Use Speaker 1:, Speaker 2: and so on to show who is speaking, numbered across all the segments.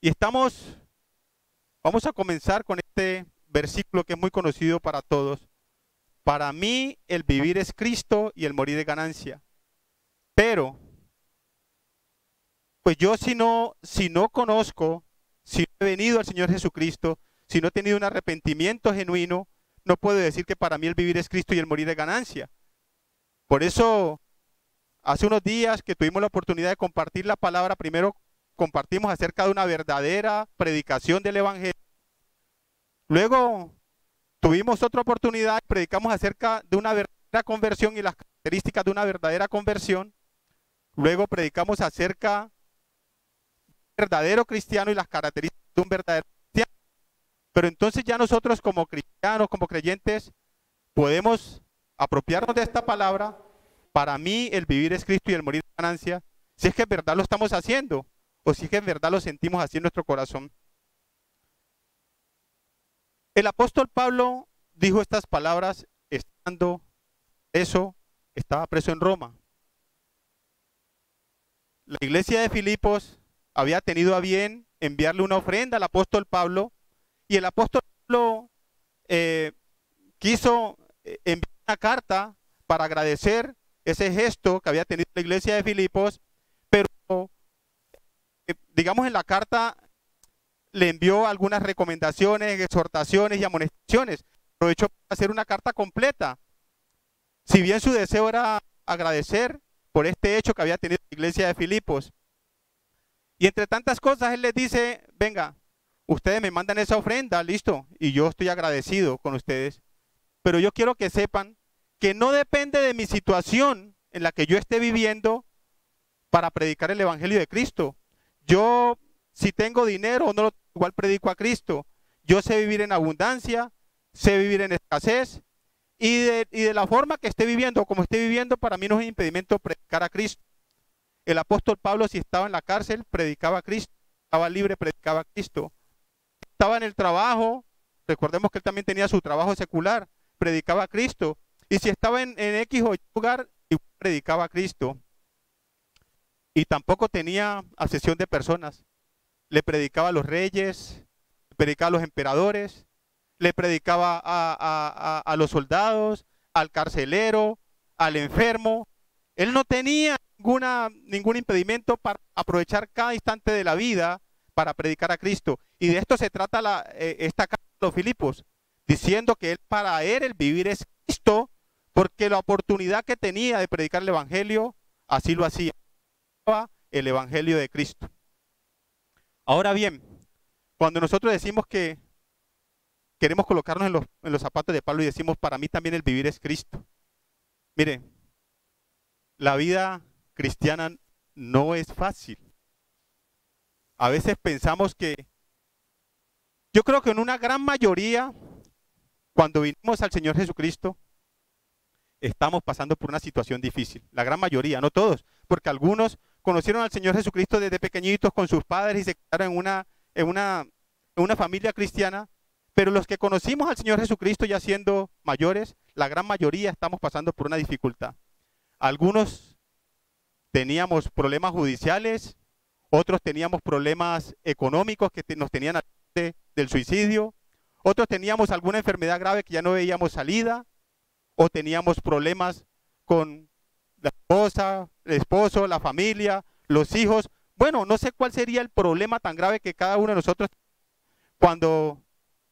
Speaker 1: Y vamos a comenzar con este versículo que es muy conocido para todos. Para mí el vivir es Cristo y el morir es ganancia. Pero, pues yo si no conozco, si no he venido al Señor Jesucristo, si no he tenido un arrepentimiento genuino, no puedo decir que para mí el vivir es Cristo y el morir es ganancia. Por eso, hace unos días que tuvimos la oportunidad de compartir la palabra, primero compartimos acerca de una verdadera predicación del Evangelio. Luego tuvimos otra oportunidad y predicamos acerca de una verdadera conversión y las características de una verdadera conversión. Luego predicamos acerca de un verdadero cristiano y las características de un verdadero cristiano. Pero entonces ya nosotros como cristianos, como creyentes, podemos apropiarnos de esta palabra. Para mí el vivir es Cristo y el morir es ganancia. Si es que en verdad lo estamos haciendo o si es que en verdad lo sentimos así en nuestro corazón. El apóstol Pablo dijo estas palabras estando preso, estaba preso en Roma. La iglesia de Filipos había tenido a bien enviarle una ofrenda al apóstol Pablo y el apóstol Pablo eh, quiso enviar una carta para agradecer ese gesto que había tenido la iglesia de Filipos, pero digamos en la carta le envió algunas recomendaciones, exhortaciones y amonestaciones. Aprovechó para hacer una carta completa. Si bien su deseo era agradecer por este hecho que había tenido la iglesia de Filipos. Y entre tantas cosas, él les dice, venga, ustedes me mandan esa ofrenda, listo, y yo estoy agradecido con ustedes. Pero yo quiero que sepan que no depende de mi situación en la que yo esté viviendo para predicar el Evangelio de Cristo. Yo, si tengo dinero o no, igual predico a Cristo. Yo sé vivir en abundancia, sé vivir en escasez, y de la forma que esté viviendo, como esté viviendo, para mí no es un impedimento predicar a Cristo. El apóstol Pablo, si estaba en la cárcel, predicaba a Cristo. Estaba libre, predicaba a Cristo. Estaba en el trabajo, recordemos que él también tenía su trabajo secular, predicaba a Cristo. Y si estaba en X o Y lugar, igual predicaba a Cristo. Y tampoco tenía asesión de personas. Le predicaba a los reyes, le predicaba a los emperadores, le predicaba a los soldados, al carcelero, al enfermo. Él no tenía ningún impedimento para aprovechar cada instante de la vida para predicar a Cristo. Y de esto se trata esta carta de los Filipos, diciendo que para él el vivir es Cristo, porque la oportunidad que tenía de predicar el Evangelio, así lo hacía, el Evangelio de Cristo. Ahora bien, cuando nosotros decimos que queremos colocarnos en los zapatos de Pablo y decimos, para mí también el vivir es Cristo. Mire, la vida cristiana no es fácil. A veces pensamos yo creo que en una gran mayoría, cuando vinimos al Señor Jesucristo, estamos pasando por una situación difícil. La gran mayoría, no todos, porque algunos conocieron al Señor Jesucristo desde pequeñitos con sus padres y se quedaron en una familia cristiana. Pero los que conocimos al Señor Jesucristo ya siendo mayores, la gran mayoría estamos pasando por una dificultad. Algunos teníamos problemas judiciales, otros teníamos problemas económicos que nos tenían al borde del suicidio, otros teníamos alguna enfermedad grave que ya no veíamos salida, o teníamos problemas con la esposa, el esposo, la familia, los hijos. Bueno, no sé cuál sería el problema tan grave que cada uno de nosotros cuando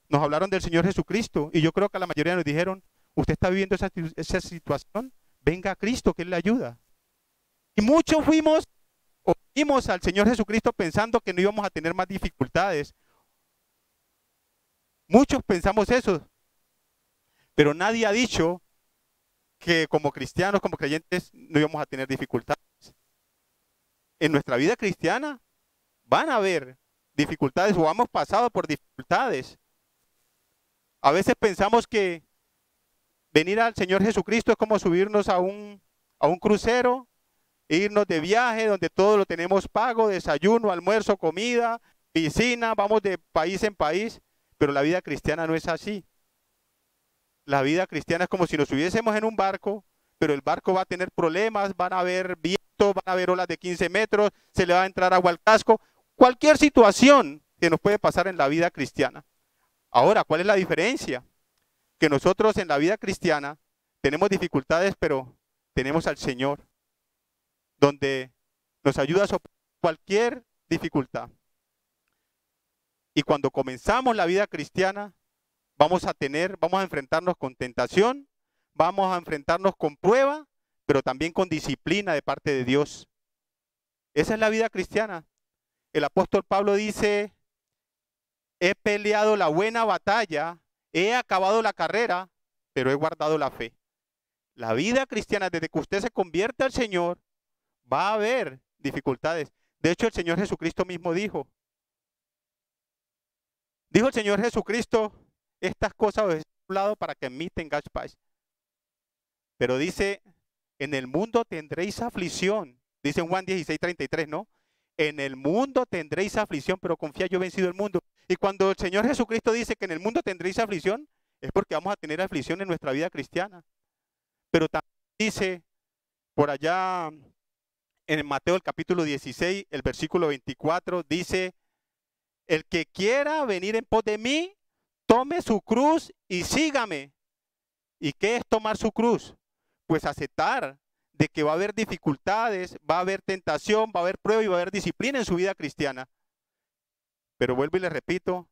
Speaker 1: nos hablaron del Señor Jesucristo. Y yo creo que a la mayoría nos dijeron, usted está viviendo esa situación, venga a Cristo que Él le ayuda. Y muchos fuimos al Señor Jesucristo pensando que no íbamos a tener más dificultades. Muchos pensamos eso, pero nadie ha dicho que como cristianos, como creyentes, no íbamos a tener dificultades. En nuestra vida cristiana van a haber dificultades o hemos pasado por dificultades. A veces pensamos que venir al Señor Jesucristo es como subirnos a un crucero, e irnos de viaje donde todo lo tenemos pago, desayuno, almuerzo, comida, piscina, vamos de país en país, pero la vida cristiana no es así. La vida cristiana es como si nos subiésemos en un barco, pero el barco va a tener problemas, van a haber vientos, van a haber olas de 15 metros, se le va a entrar agua al casco. cualquier situación que nos puede pasar en la vida cristiana. Ahora, ¿cuál es la diferencia? Que nosotros en la vida cristiana tenemos dificultades, pero tenemos al Señor, donde nos ayuda a soportar cualquier dificultad. Y cuando comenzamos la vida cristiana, vamos a enfrentarnos con tentación, vamos a enfrentarnos con prueba, pero también con disciplina de parte de Dios. Esa es la vida cristiana. El apóstol Pablo dice, he peleado la buena batalla, he acabado la carrera, pero he guardado la fe. La vida cristiana, desde que usted se convierte al Señor, va a haber dificultades. De hecho, el Señor Jesucristo mismo dijo el Señor Jesucristo, estas cosas os he hablado para que en mí tengáis paz. Pero dice, en el mundo tendréis aflicción. Dice en Juan 16:33, ¿no? En el mundo tendréis aflicción, pero confía, yo he vencido el mundo. Y cuando el Señor Jesucristo dice que en el mundo tendréis aflicción, es porque vamos a tener aflicción en nuestra vida cristiana. Pero también dice por allá en Mateo el capítulo 16, el versículo 24, dice, el que quiera venir en pos de mí, tome su cruz y sígame. ¿Y qué es tomar su cruz? Pues aceptar de que va a haber dificultades, va a haber tentación, va a haber prueba y va a haber disciplina en su vida cristiana. Pero vuelvo y le repito,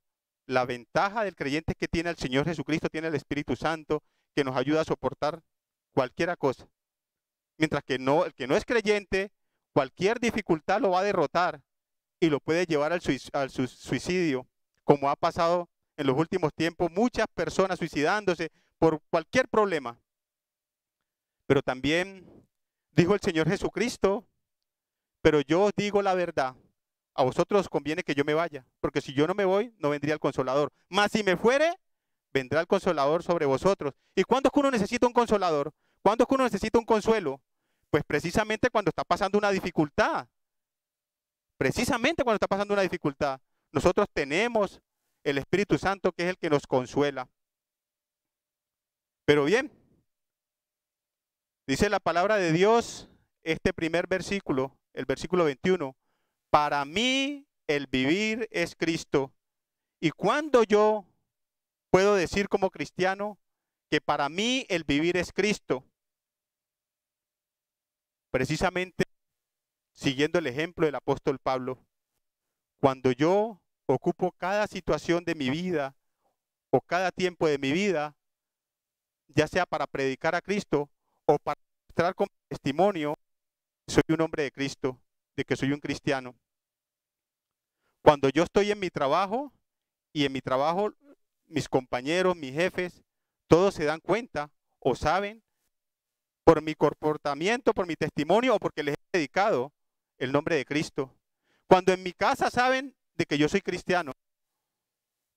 Speaker 1: la ventaja del creyente es que tiene al Señor Jesucristo, tiene el Espíritu Santo, que nos ayuda a soportar cualquier cosa. Mientras que no, el que no es creyente, cualquier dificultad lo va a derrotar y lo puede llevar al suicidio, como ha pasado en los últimos tiempos, muchas personas suicidándose por cualquier problema. Pero también dijo el Señor Jesucristo, pero yo os digo la verdad, a vosotros os conviene que yo me vaya, porque si yo no me voy, no vendría el Consolador. Mas si me fuere, vendrá el Consolador sobre vosotros. ¿Y cuándo es que uno necesita un Consolador? ¿Cuándo es que uno necesita un consuelo? Pues precisamente cuando está pasando una dificultad. Precisamente cuando está pasando una dificultad. Nosotros tenemos el Espíritu Santo, que es el que nos consuela. Pero bien, dice la palabra de Dios, este primer versículo, el versículo 21, para mí el vivir es Cristo. ¿Y cuándo yo puedo decir como cristiano que para mí el vivir es Cristo? Precisamente siguiendo el ejemplo del apóstol Pablo. Cuando yo ocupo cada situación de mi vida o cada tiempo de mi vida, ya sea para predicar a Cristo o para mostrar como testimonio, soy un hombre de Cristo, de que soy un cristiano. Cuando yo estoy en mi trabajo y en mi trabajo mis compañeros, mis jefes, todos se dan cuenta o saben por mi comportamiento, por mi testimonio o porque les he dedicado el nombre de Cristo. Cuando en mi casa saben de que yo soy cristiano,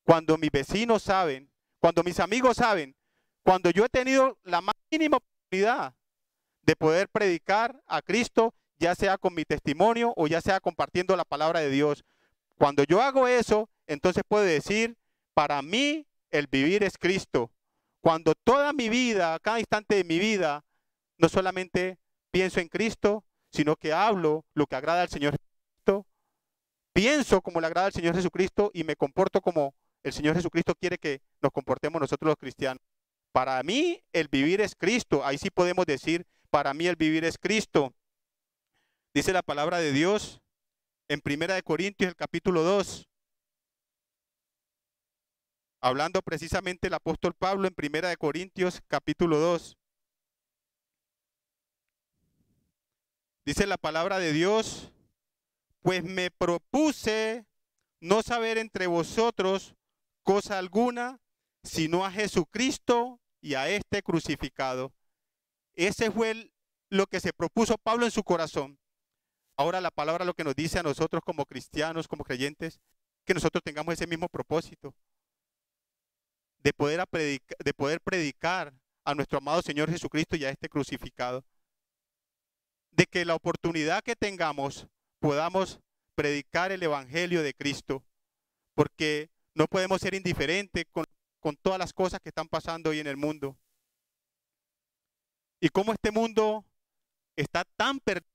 Speaker 1: cuando mis vecinos saben, cuando mis amigos saben, cuando yo he tenido la más mínima oportunidad de poder predicar a Cristo, ya sea con mi testimonio o ya sea compartiendo la palabra de Dios. Cuando yo hago eso, entonces puedo decir, para mí el vivir es Cristo. Cuando toda mi vida, cada instante de mi vida, no solamente pienso en Cristo, sino que hablo lo que agrada al Señor Jesucristo, pienso como le agrada al Señor Jesucristo y me comporto como el Señor Jesucristo quiere que nos comportemos nosotros los cristianos. Para mí el vivir es Cristo. Ahí sí podemos decir, para mí el vivir es Cristo. Dice la palabra de Dios en 1 Corintios, el capítulo 2. Hablando precisamente el apóstol Pablo en 1 Corintios, capítulo 2. Dice la palabra de Dios, pues me propuse no saber entre vosotros cosa alguna, sino a Jesucristo y a este crucificado. Ese fue lo que se propuso Pablo en su corazón. Ahora la palabra lo que nos dice a nosotros como cristianos, como creyentes, que nosotros tengamos ese mismo propósito de poder predicar a nuestro amado Señor Jesucristo y a este crucificado. De que la oportunidad que tengamos podamos predicar el evangelio de Cristo, porque no podemos ser indiferentes con todas las cosas que están pasando hoy en el mundo. Y cómo este mundo está tan perdido.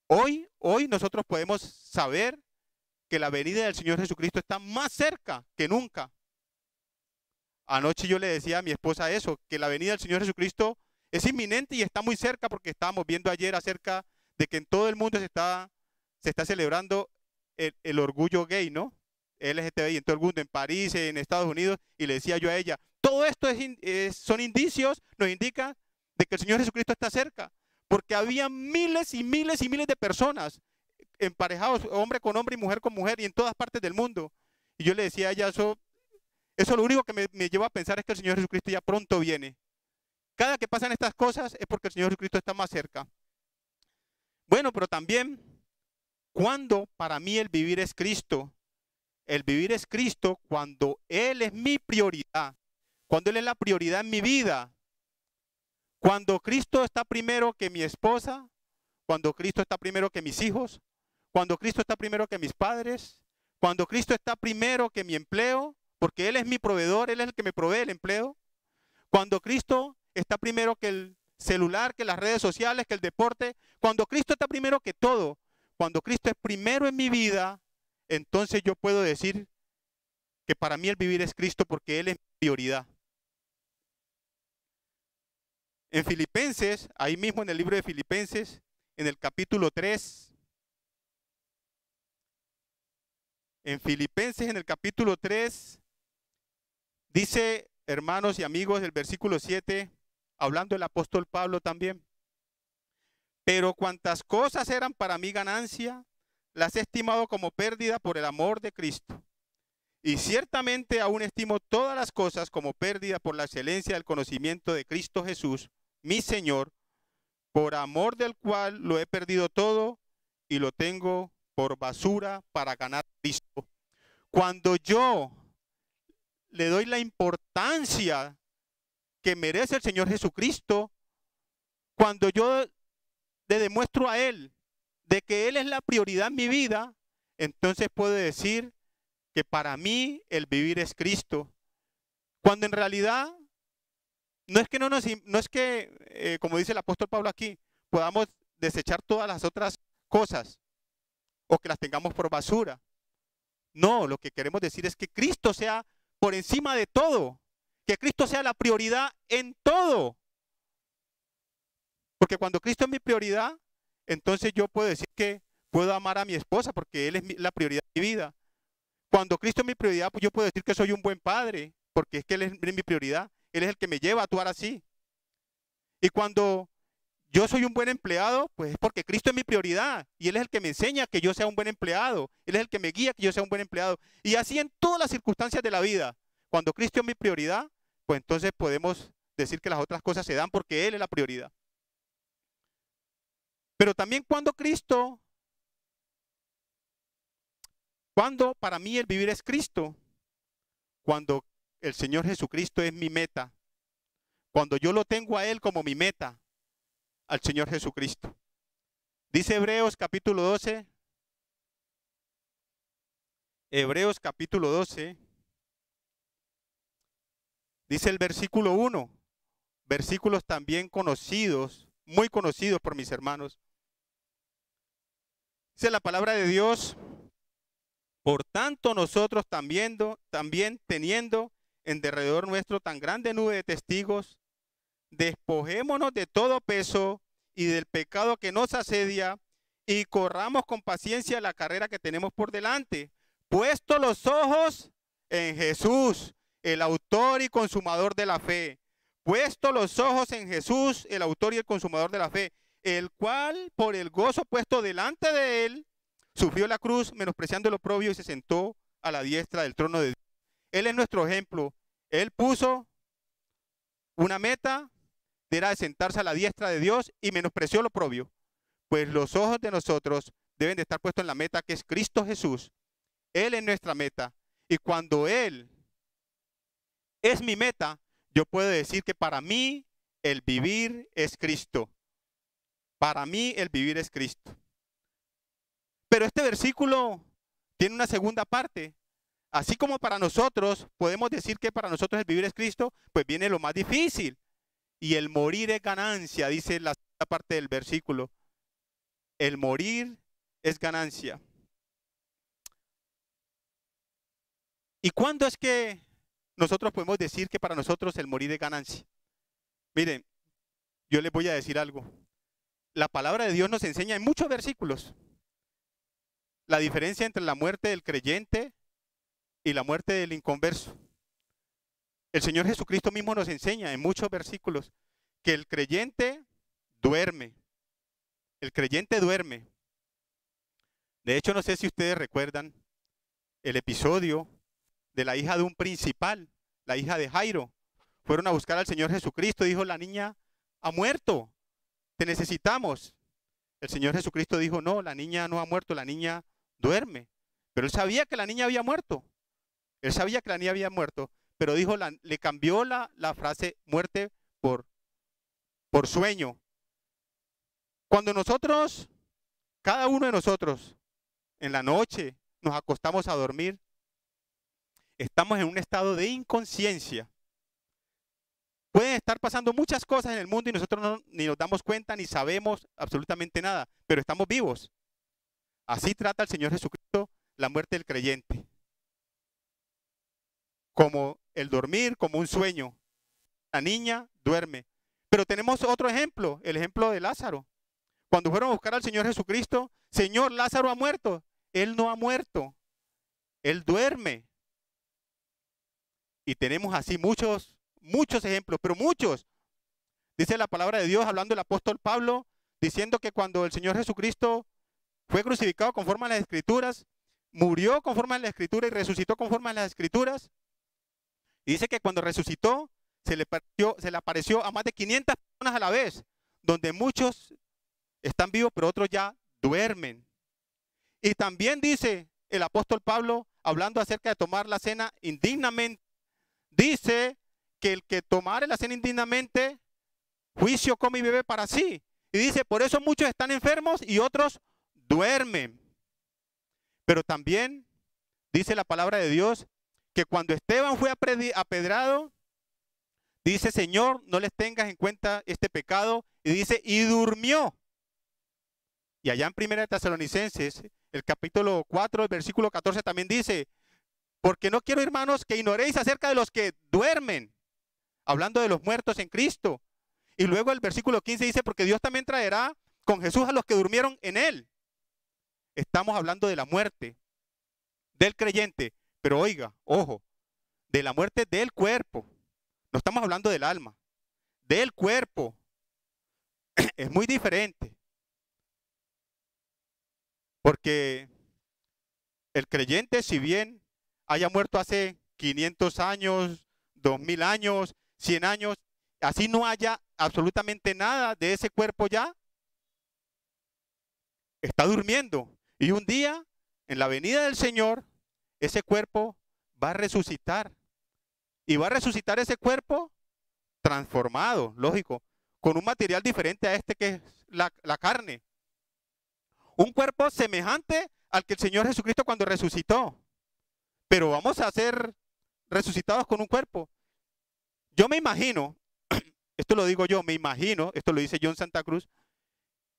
Speaker 1: Hoy nosotros podemos saber que la venida del Señor Jesucristo está más cerca que nunca. Anoche yo le decía a mi esposa eso, que la venida del Señor Jesucristo es inminente y está muy cerca, porque estábamos viendo ayer acerca de que en todo el mundo se está celebrando el orgullo gay, ¿no? LGTBI en todo el mundo, en París, en Estados Unidos, y le decía yo a ella, todo esto son indicios, nos indica de que el Señor Jesucristo está cerca, porque había miles y miles y miles de personas emparejados, hombre con hombre y mujer con mujer, y en todas partes del mundo. Y yo le decía a ella, eso lo único que me lleva a pensar es que el Señor Jesucristo ya pronto viene. Cada que pasan estas cosas es porque el Señor Jesucristo está más cerca. Bueno, pero también, cuando para mí el vivir es Cristo. El vivir es Cristo cuando Él es mi prioridad, cuando Él es la prioridad en mi vida, cuando Cristo está primero que mi esposa, cuando Cristo está primero que mis hijos, cuando Cristo está primero que mis padres, cuando Cristo está primero que mi empleo, porque Él es mi proveedor, Él es el que me provee el empleo, cuando Cristo está primero que el celular, que las redes sociales, que el deporte, cuando Cristo está primero que todo, cuando Cristo es primero en mi vida, entonces yo puedo decir que para mí el vivir es Cristo, porque Él es mi prioridad. En Filipenses, ahí mismo en el libro de Filipenses, en el capítulo 3, en Filipenses en el capítulo 3, dice, hermanos y amigos, el versículo 7, hablando el apóstol Pablo también, pero cuantas cosas eran para mí ganancia, las he estimado como pérdida por el amor de Cristo. Y ciertamente aún estimo todas las cosas como pérdida por la excelencia del conocimiento de Cristo Jesús, mi Señor, por amor del cual lo he perdido todo y lo tengo por basura para ganar a Cristo. Cuando yo le doy la importancia que merece el Señor Jesucristo, cuando yo le demuestro a Él de que Él es la prioridad en mi vida, entonces puedo decir que para mí el vivir es Cristo. Cuando en realidad no es que como dice el apóstol Pablo aquí, podamos desechar todas las otras cosas o que las tengamos por basura. No, lo que queremos decir es que Cristo sea por encima de todo, que Cristo sea la prioridad en todo. Porque cuando Cristo es mi prioridad, entonces yo puedo decir que puedo amar a mi esposa porque Él es la prioridad de mi vida. Cuando Cristo es mi prioridad, pues yo puedo decir que soy un buen padre, porque es que Él es mi prioridad. Él es el que me lleva a actuar así. Y cuando yo soy un buen empleado, pues es porque Cristo es mi prioridad. Y Él es el que me enseña que yo sea un buen empleado. Él es el que me guía que yo sea un buen empleado. Y así en todas las circunstancias de la vida. Cuando Cristo es mi prioridad, pues entonces podemos decir que las otras cosas se dan porque Él es la prioridad. Pero también cuando para mí el vivir es Cristo, cuando el Señor Jesucristo es mi meta, cuando yo lo tengo a Él como mi meta, al Señor Jesucristo. Dice Hebreos capítulo 12, Hebreos capítulo 12, dice el versículo 1, versículos también conocidos, muy conocidos por mis hermanos. Dice la palabra de Dios: por tanto nosotros también teniendo en derredor nuestro tan grande nube de testigos, despojémonos de todo peso y del pecado que nos asedia, y corramos con paciencia la carrera que tenemos por delante, puesto los ojos en Jesús, el autor y consumador de la fe. Puesto los ojos en Jesús, el autor y el consumador de la fe, el cual por el gozo puesto delante de él sufrió la cruz, menospreciando el oprobio, y se sentó a la diestra del trono de Dios. Él es nuestro ejemplo. Él puso una meta, era de sentarse a la diestra de Dios, y menospreció el oprobio. Pues los ojos de nosotros deben de estar puestos en la meta, que es Cristo Jesús. Él es nuestra meta. Y cuando Él es mi meta, yo puedo decir que para mí el vivir es Cristo. Para mí el vivir es Cristo. Pero este versículo tiene una segunda parte. Así como para nosotros podemos decir que para nosotros el vivir es Cristo, pues viene lo más difícil. Y el morir es ganancia, dice la segunda parte del versículo. El morir es ganancia. ¿Y cuándo es que nosotros podemos decir que para nosotros el morir es ganancia? Miren, yo les voy a decir algo. La palabra de Dios nos enseña en muchos versículos la diferencia entre la muerte del creyente y la muerte del inconverso. El Señor Jesucristo mismo nos enseña en muchos versículos que el creyente duerme. El creyente duerme. De hecho, no sé si ustedes recuerdan el episodio de la hija de un principal, la hija de Jairo. Fueron a buscar al Señor Jesucristo y dijo, la niña ha muerto, te necesitamos. El Señor Jesucristo dijo, no, la niña no ha muerto, la niña duerme. Pero él sabía que la niña había muerto. Él sabía que la niña había muerto, pero dijo, le cambió la frase muerte por sueño. Cuando nosotros, cada uno de nosotros, en la noche nos acostamos a dormir, estamos en un estado de inconsciencia. Pueden estar pasando muchas cosas en el mundo y nosotros ni nos damos cuenta ni sabemos absolutamente nada, pero estamos vivos. Así trata el Señor Jesucristo la muerte del creyente. Como el dormir, como un sueño. La niña duerme. Pero tenemos otro ejemplo, el ejemplo de Lázaro. Cuando fueron a buscar al Señor Jesucristo, Señor, Lázaro ha muerto. Él no ha muerto. Él duerme. Y tenemos así muchos ejemplos, pero muchos. Dice la palabra de Dios, hablando el apóstol Pablo, diciendo que cuando el Señor Jesucristo fue crucificado conforme a las Escrituras, murió conforme a las Escrituras y resucitó conforme a las Escrituras. Y dice que cuando resucitó, se le apareció a más de 500 personas a la vez, donde muchos están vivos, pero otros ya duermen. Y también dice el apóstol Pablo, hablando acerca de tomar la cena indignamente, dice que el que tomare la cena indignamente, juicio come y bebe para sí. Y dice, por eso muchos están enfermos y otros duermen. Pero también dice la palabra de Dios que cuando Esteban fue apedrado, dice, Señor, no les tengas en cuenta este pecado. Y dice, y durmió. Y allá en 1 Tesalonicenses, el capítulo 4, el versículo 14 también dice, porque no quiero, hermanos, que ignoréis acerca de los que duermen, hablando de los muertos en Cristo. Y luego el versículo 15 dice, porque Dios también traerá con Jesús a los que durmieron en él. Estamos hablando de la muerte del creyente, pero oiga, ojo, de la muerte del cuerpo. No estamos hablando del alma, del cuerpo. Es muy diferente. Porque el creyente, si bien haya muerto hace 500 años, 2000 años, 100 años, así no haya absolutamente nada de ese cuerpo ya, está durmiendo. Y un día, en la venida del Señor, ese cuerpo va a resucitar. Y va a resucitar ese cuerpo transformado, lógico, con un material diferente a este que es la carne. Un cuerpo semejante al que el Señor Jesucristo cuando resucitó. Pero vamos a ser resucitados con un cuerpo. Yo me imagino, esto lo digo yo, me imagino, esto lo dice John Santa Cruz,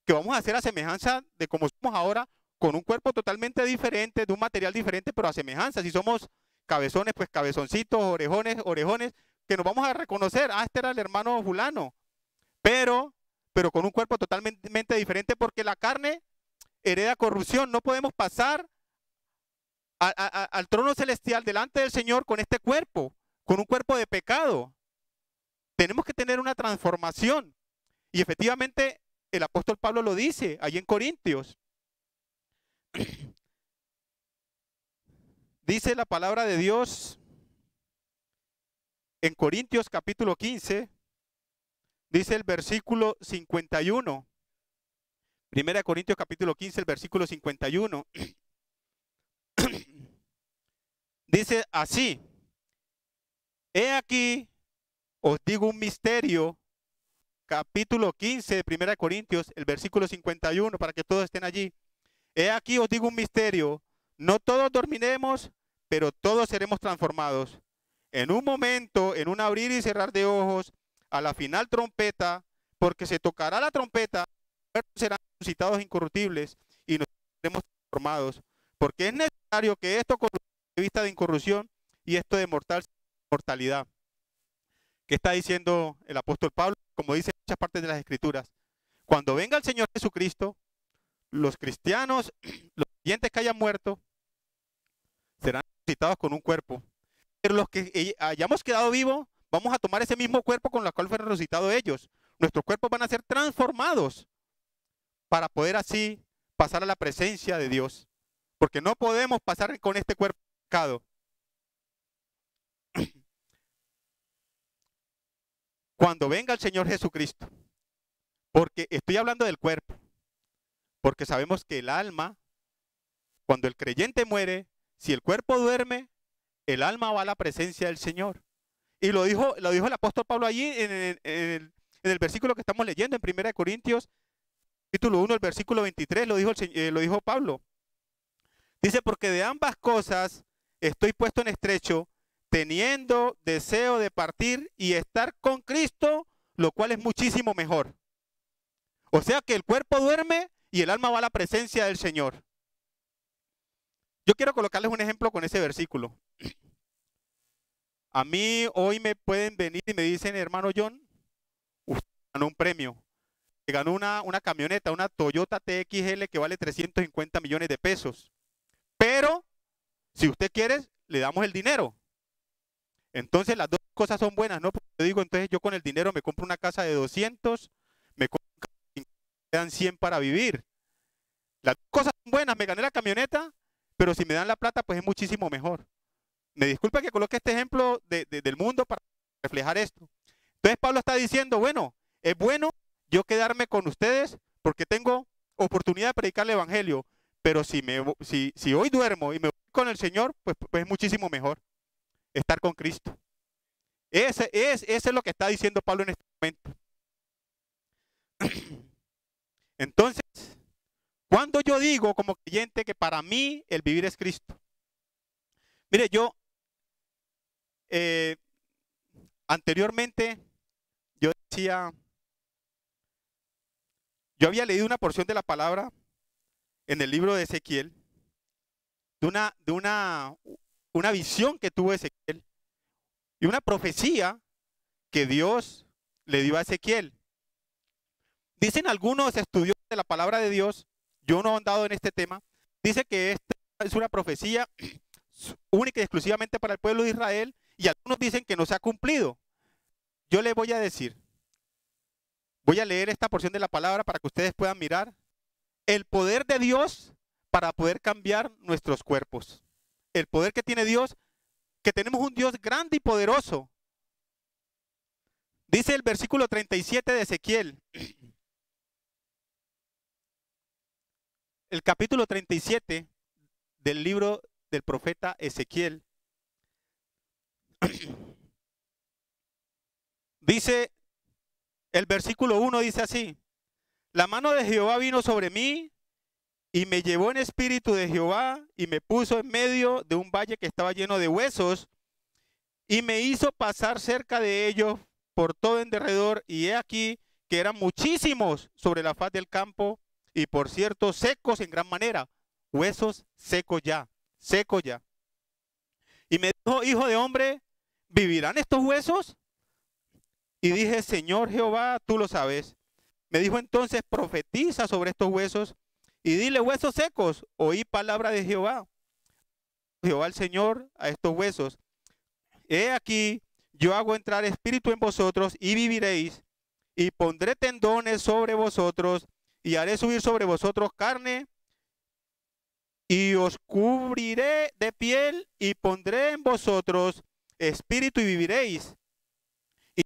Speaker 1: que vamos a hacer a semejanza de como somos ahora, con un cuerpo totalmente diferente, de un material diferente, pero a semejanza. Si somos cabezones, pues cabezoncitos, orejones, orejones, que nos vamos a reconocer, este era el hermano fulano, pero con un cuerpo totalmente diferente, porque la carne hereda corrupción. No podemos pasar al trono celestial delante del Señor con este cuerpo, con un cuerpo de pecado. Tenemos que tener una transformación. Y efectivamente el apóstol Pablo lo dice allí en Corintios. Dice la palabra de Dios en Corintios capítulo 15, dice el versículo 51. Primera Corintios capítulo 15, el versículo 51. Dice así, he aquí, os digo un misterio, capítulo 15 de Primera Corintios, el versículo 51, para que todos estén allí. He aquí, os digo un misterio, no todos dormiremos, pero todos seremos transformados. En un momento, en un abrir y cerrar de ojos, a la final trompeta, porque se tocará la trompeta, serán resucitados incorruptibles y nos seremos transformados. Porque es necesario que esto con vista de incorrupción y esto de mortalidad. ¿Qué está diciendo el apóstol Pablo? Como dice en muchas partes de las Escrituras, cuando venga el Señor Jesucristo, los cristianos, los creyentes que hayan muerto, serán resucitados con un cuerpo. Pero los que hayamos quedado vivos, vamos a tomar ese mismo cuerpo con el cual fueron resucitados ellos. Nuestros cuerpos van a ser transformados para poder así pasar a la presencia de Dios. Porque no podemos pasar con este cuerpo pecado. Cuando venga el Señor Jesucristo, porque estoy hablando del cuerpo, porque sabemos que el alma, cuando el creyente muere, si el cuerpo duerme, el alma va a la presencia del Señor. Y lo dijo el apóstol Pablo allí en el versículo que estamos leyendo en 1 Corintios, capítulo 1, el versículo 23, lo dijo Pablo. Dice, porque de ambas cosas estoy puesto en estrecho, teniendo deseo de partir y estar con Cristo, lo cual es muchísimo mejor. O sea que el cuerpo duerme y el alma va a la presencia del Señor. Yo quiero colocarles un ejemplo con ese versículo. A mí hoy me pueden venir y me dicen, hermano John, usted ganó un premio. Ganó una camioneta, una Toyota TXL que vale 350 millones de pesos. Pero, si usted quiere, le damos el dinero. Entonces, las dos cosas son buenas, ¿no? Porque yo digo, entonces yo con el dinero me compro una casa de 200, me compro un carro de 50, me quedan 100 para vivir. Las dos cosas son buenas, me gané la camioneta, pero si me dan la plata, pues es muchísimo mejor. Me disculpa que coloque este ejemplo del mundo para reflejar esto. Entonces, Pablo está diciendo, bueno, es bueno yo quedarme con ustedes porque tengo oportunidad de predicar el evangelio, pero si hoy duermo y me voy con el Señor, pues es muchísimo mejor estar con Cristo. Ese es lo que está diciendo Pablo en este momento. Entonces, cuando yo digo como creyente que para mí el vivir es Cristo. Mire, yo anteriormente yo decía, yo había leído una porción de la palabra en el libro de Ezequiel, de una visión que tuvo Ezequiel y una profecía que Dios le dio a Ezequiel. Dicen algunos estudiosos de la palabra de Dios, yo no he andado en este tema, dice que esta es una profecía única y exclusivamente para el pueblo de Israel y algunos dicen que no se ha cumplido. Yo les voy a decir, voy a leer esta porción de la palabra para que ustedes puedan mirar el poder de Dios para poder cambiar nuestros cuerpos. El poder que tiene Dios, que tenemos un Dios grande y poderoso. Dice el versículo 37 de Ezequiel, el capítulo 37 del libro del profeta Ezequiel. Dice, el versículo 1 dice así, la mano de Jehová vino sobre mí y me llevó en espíritu de Jehová y me puso en medio de un valle que estaba lleno de huesos y me hizo pasar cerca de ellos por todo en derredor y he aquí que eran muchísimos sobre la faz del campo y por cierto secos en gran manera, huesos secos ya. Y me dijo, hijo de hombre, ¿vivirán estos huesos? Y dije, Señor Jehová, tú lo sabes. Me dijo entonces, profetiza sobre estos huesos y dile, huesos secos, oí palabra de Jehová. Jehová el Señor a estos huesos. He aquí, yo hago entrar espíritu en vosotros y viviréis, y pondré tendones sobre vosotros, y haré subir sobre vosotros carne, y os cubriré de piel, y pondré en vosotros espíritu y viviréis. Y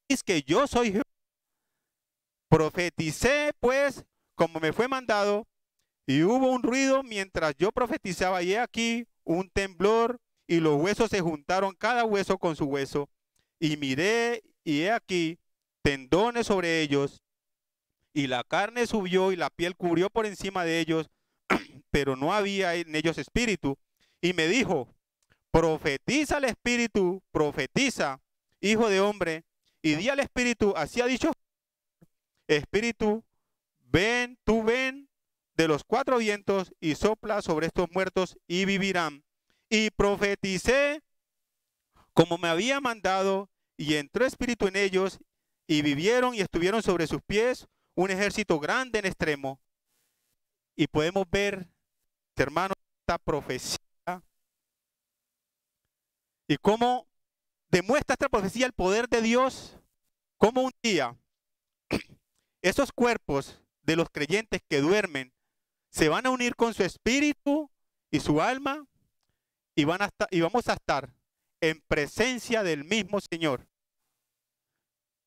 Speaker 1: diréis que yo soy Jehová. Profeticé pues como me fue mandado, y hubo un ruido mientras yo profetizaba, y he aquí un temblor, y los huesos se juntaron cada hueso con su hueso, y miré, y he aquí tendones sobre ellos, y la carne subió, y la piel cubrió por encima de ellos, pero no había en ellos espíritu. Y me dijo, profetiza al espíritu, profetiza, hijo de hombre, y di al espíritu, así ha dicho, espíritu, ven, tú ven de los cuatro vientos y sopla sobre estos muertos y vivirán. Y profeticé como me había mandado, y entró espíritu en ellos, y vivieron y estuvieron sobre sus pies un ejército grande en extremo. Y podemos ver, hermanos, esta profecía y cómo demuestra esta profecía el poder de Dios, como un día esos cuerpos de los creyentes que duermen se van a unir con su espíritu y su alma y vamos a estar en presencia del mismo Señor.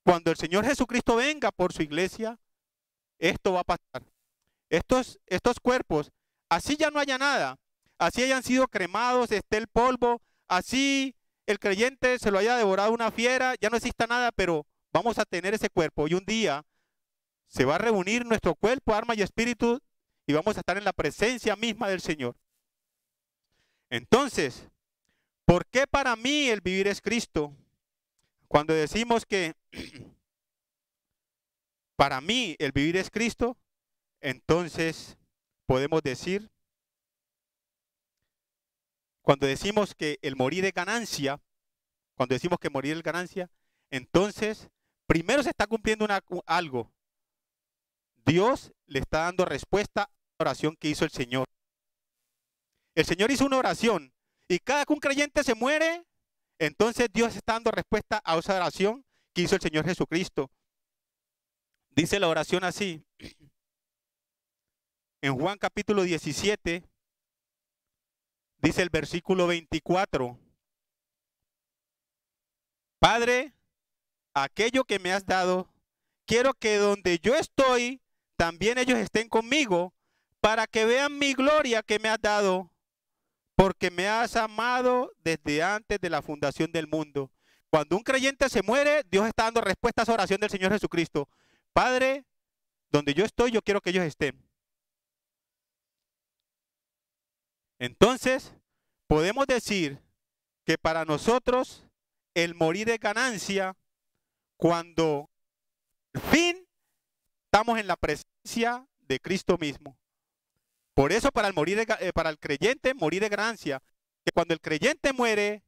Speaker 1: Cuando el Señor Jesucristo venga por su iglesia, esto va a pasar. Estos cuerpos, así ya no haya nada, así hayan sido cremados, esté el polvo, así el creyente se lo haya devorado una fiera, ya no exista nada, pero vamos a tener ese cuerpo y un día se va a reunir nuestro cuerpo, alma y espíritu y vamos a estar en la presencia misma del Señor. Entonces, ¿por qué para mí el vivir es Cristo? Cuando decimos que para mí el vivir es Cristo, entonces podemos decir, cuando decimos que el morir es ganancia, cuando decimos que morir es ganancia, entonces primero se está cumpliendo algo. Dios le está dando respuesta a la oración que hizo el Señor. El Señor hizo una oración y cada que un creyente se muere, entonces Dios está dando respuesta a esa oración que hizo el Señor Jesucristo. Dice la oración así, en Juan capítulo 17, dice el versículo 24, Padre, aquello que me has dado, quiero que donde yo estoy, también ellos estén conmigo, para que vean mi gloria que me has dado, porque me has amado desde antes de la fundación del mundo. Cuando un creyente se muere, Dios está dando respuesta a esa oración del Señor Jesucristo. Padre, donde yo estoy, yo quiero que ellos estén. Entonces, podemos decir que para nosotros el morir es ganancia cuando al fin estamos en la presencia de Cristo mismo. Por eso para el creyente morir es ganancia, que cuando el creyente muere,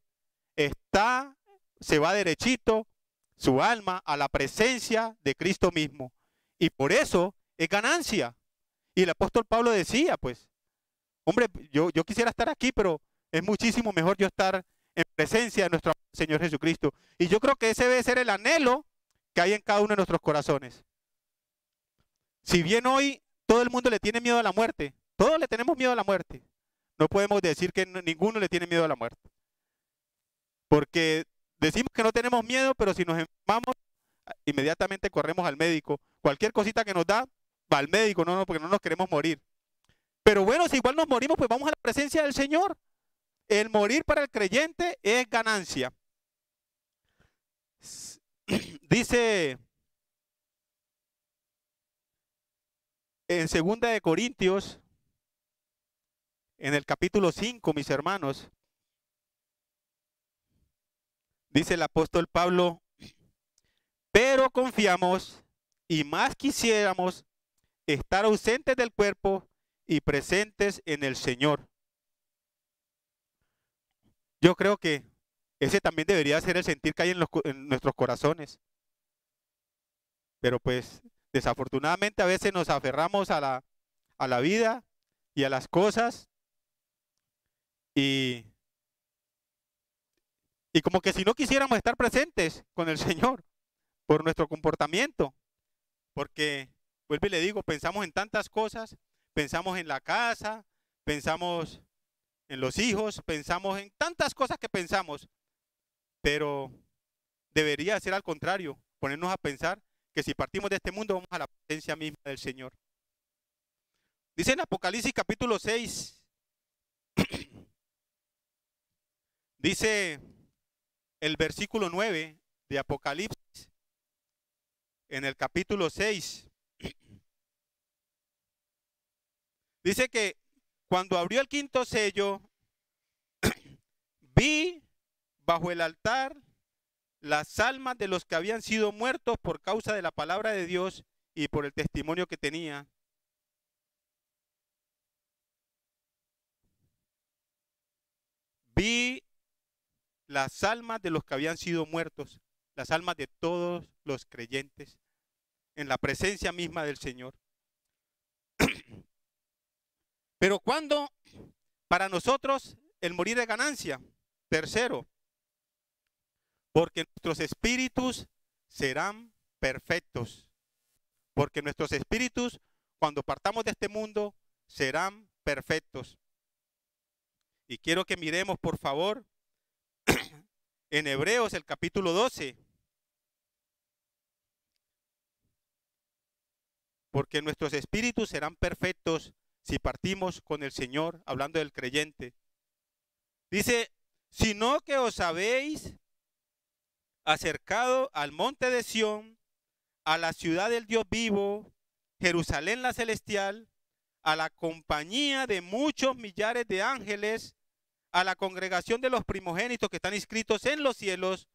Speaker 1: se va derechito su alma a la presencia de Cristo mismo. Y por eso es ganancia. Y el apóstol Pablo decía, pues, hombre, yo quisiera estar aquí, pero es muchísimo mejor yo estar en presencia de nuestro Señor Jesucristo. Y yo creo que ese debe ser el anhelo que hay en cada uno de nuestros corazones. Si bien hoy todo el mundo le tiene miedo a la muerte, todos le tenemos miedo a la muerte, no podemos decir que ninguno le tiene miedo a la muerte. Porque decimos que no tenemos miedo, pero si nos enfermamos, inmediatamente corremos al médico. Cualquier cosita que nos da, va al médico, no, porque no nos queremos morir. Pero bueno, si igual nos morimos, pues vamos a la presencia del Señor. El morir para el creyente es ganancia. Dice en 2 de Corintios, en el capítulo 5, mis hermanos, dice el apóstol Pablo, pero confiamos y más quisiéramos estar ausentes del cuerpo y presentes en el Señor. Yo creo que ese también debería ser el sentir que hay en nuestros corazones. Pero pues desafortunadamente a veces nos aferramos a la vida y a las cosas y como que si no quisiéramos estar presentes con el Señor por nuestro comportamiento. Porque, vuelvo y le digo, pensamos en tantas cosas, pensamos en la casa, pensamos en los hijos, pensamos en tantas cosas que pensamos, pero debería ser al contrario, ponernos a pensar que si partimos de este mundo vamos a la presencia misma del Señor. Dice en Apocalipsis capítulo 6, dice el versículo 9 de Apocalipsis, en el capítulo 6, dice que cuando abrió el quinto sello, vi bajo el altar las almas de los que habían sido muertos por causa de la palabra de Dios y por el testimonio que tenían. Vi las almas de los que habían sido muertos, las almas de todos los creyentes, en la presencia misma del Señor. Pero cuando para nosotros el morir es ganancia. Tercero, porque nuestros espíritus serán perfectos. Porque nuestros espíritus, cuando partamos de este mundo, serán perfectos. Y quiero que miremos, por favor, en Hebreos el capítulo 12. Porque nuestros espíritus serán perfectos si partimos con el Señor, hablando del creyente. Dice, sino que os habéis acercado al monte de Sión, a la ciudad del Dios vivo, Jerusalén la celestial, a la compañía de muchos millares de ángeles, a la congregación de los primogénitos que están inscritos en los cielos,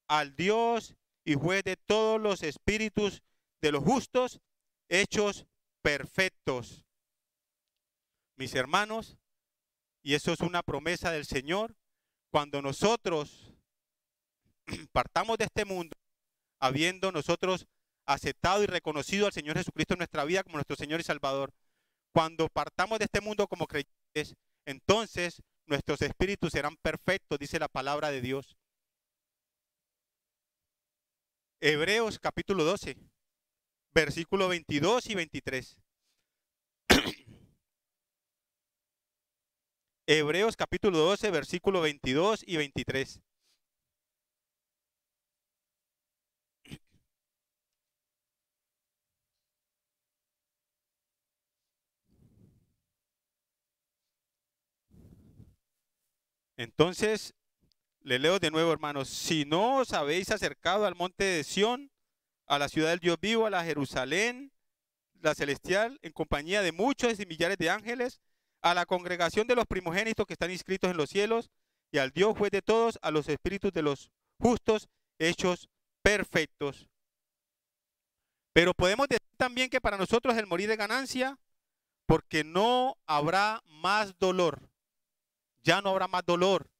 Speaker 1: al Dios y juez de todos los espíritus de los justos, hechos perfectos. Mis hermanos, y eso es una promesa del Señor, cuando nosotros partamos de este mundo, habiendo nosotros aceptado y reconocido al Señor Jesucristo en nuestra vida como nuestro Señor y Salvador, cuando partamos de este mundo como creyentes, entonces nuestros espíritus serán perfectos, dice la palabra de Dios. Hebreos capítulo 12, versículo 22 y 23. Hebreos capítulo 12, versículo 22 y 23. Entonces, le leo de nuevo, hermanos. Si no os habéis acercado al monte de Sión, a la ciudad del Dios vivo, a la Jerusalén, la celestial, en compañía de muchos y millares de ángeles, a la congregación de los primogénitos que están inscritos en los cielos, y al Dios juez de todos, a los espíritus de los justos, hechos perfectos. Pero podemos decir también que para nosotros el morir es ganancia, porque no habrá más dolor. Ya no habrá más dolor.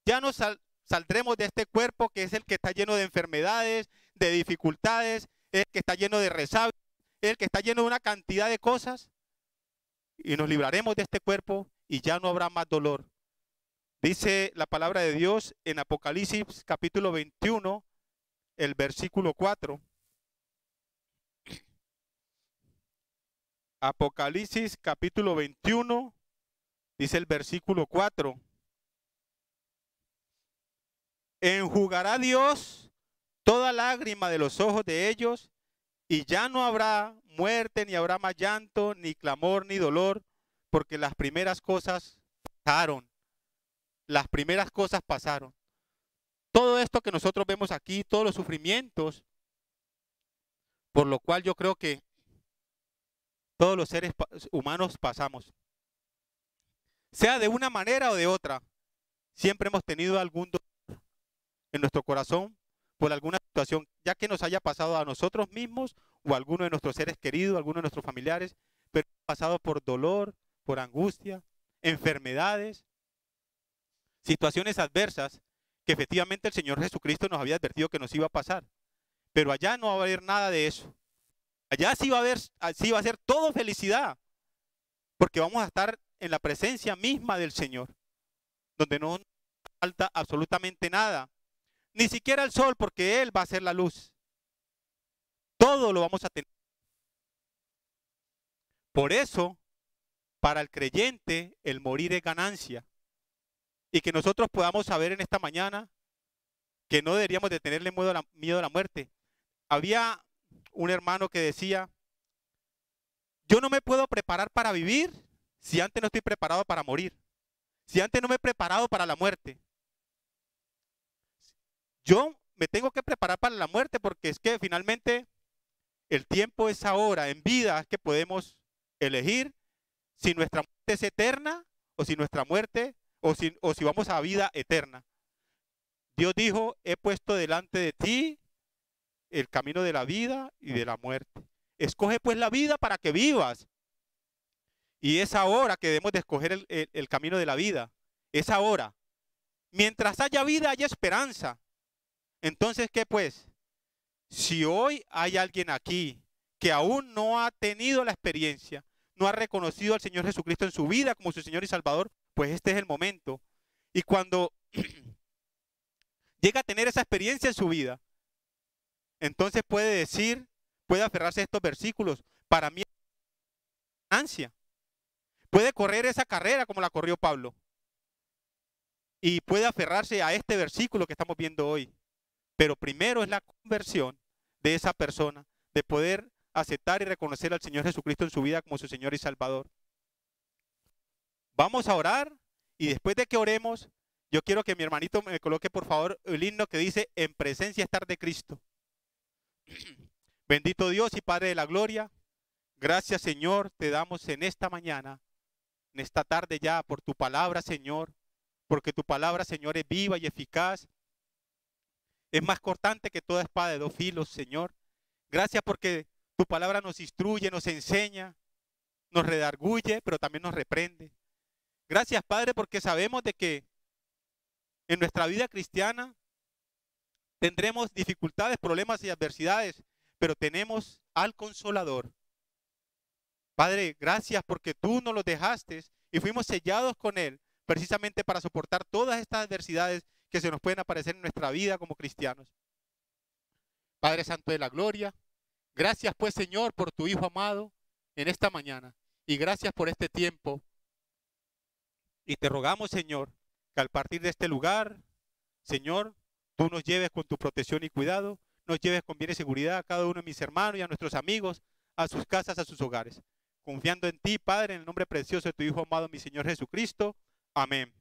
Speaker 1: Ya no saldremos de este cuerpo que es el que está lleno de enfermedades, de dificultades, el que está lleno de resabios, el que está lleno de una cantidad de cosas, y nos libraremos de este cuerpo y ya no habrá más dolor. Dice la palabra de Dios en Apocalipsis capítulo 21, el versículo 4. Apocalipsis capítulo 21, dice el versículo 4. Enjugará Dios toda lágrima de los ojos de ellos, y ya no habrá muerte, ni habrá más llanto, ni clamor, ni dolor, porque las primeras cosas pasaron. Las primeras cosas pasaron. Todo esto que nosotros vemos aquí, todos los sufrimientos, por lo cual yo creo que todos los seres humanos pasamos. Sea de una manera o de otra, siempre hemos tenido algún dolor en nuestro corazón por alguna situación, ya que nos haya pasado a nosotros mismos o a alguno de nuestros seres queridos, a alguno de nuestros familiares, pero hemos pasado por dolor, por angustia, enfermedades, situaciones adversas que efectivamente el Señor Jesucristo nos había advertido que nos iba a pasar. Pero allá no va a haber nada de eso. Allá sí va a ser todo felicidad, porque vamos a estar en la presencia misma del Señor, donde no falta absolutamente nada. Ni siquiera el sol, porque Él va a ser la luz. Todo lo vamos a tener. Por eso, para el creyente, el morir es ganancia. Y que nosotros podamos saber en esta mañana que no deberíamos de tenerle miedo a la muerte. Había un hermano que decía, yo no me puedo preparar para vivir si antes no estoy preparado para morir. Si antes no me he preparado para la muerte. Yo me tengo que preparar para la muerte porque es que finalmente el tiempo es ahora, en vida, es que podemos elegir si nuestra muerte es eterna o si nuestra muerte o si vamos a vida eterna. Dios dijo, he puesto delante de ti el camino de la vida y de la muerte. Escoge pues la vida para que vivas. Y es ahora que debemos de escoger el camino de la vida. Es ahora. Mientras haya vida, hay esperanza. Entonces, ¿qué pues? Si hoy hay alguien aquí que aún no ha tenido la experiencia, no ha reconocido al Señor Jesucristo en su vida como su Señor y Salvador, pues este es el momento. Y cuando llega a tener esa experiencia en su vida, entonces puede decir, puede aferrarse a estos versículos. Para mí es ganancia. Puede correr esa carrera como la corrió Pablo. Y puede aferrarse a este versículo que estamos viendo hoy. Pero primero es la conversión de esa persona, de poder aceptar y reconocer al Señor Jesucristo en su vida como su Señor y Salvador. Vamos a orar y después de que oremos, yo quiero que mi hermanito me coloque por favor el himno que dice en presencia estar de Cristo. Bendito Dios y Padre de la gloria, gracias Señor te damos en esta mañana, en esta tarde ya por tu palabra Señor, porque tu palabra Señor es viva y eficaz, es más cortante que toda espada de dos filos Señor. Gracias porque tu palabra nos instruye, nos enseña, nos redarguye, pero también nos reprende. Gracias, Padre, porque sabemos de que en nuestra vida cristiana tendremos dificultades, problemas y adversidades, pero tenemos al Consolador. Padre, gracias porque tú nos lo dejaste y fuimos sellados con Él, precisamente para soportar todas estas adversidades que se nos pueden aparecer en nuestra vida como cristianos. Padre Santo de la Gloria, gracias pues, Señor, por tu Hijo amado en esta mañana y gracias por este tiempo. Y te rogamos, Señor, que al partir de este lugar, Señor, tú nos lleves con tu protección y cuidado, nos lleves con bien y seguridad a cada uno de mis hermanos y a nuestros amigos, a sus casas, a sus hogares. Confiando en ti, Padre, en el nombre precioso de tu Hijo amado, mi Señor Jesucristo. Amén.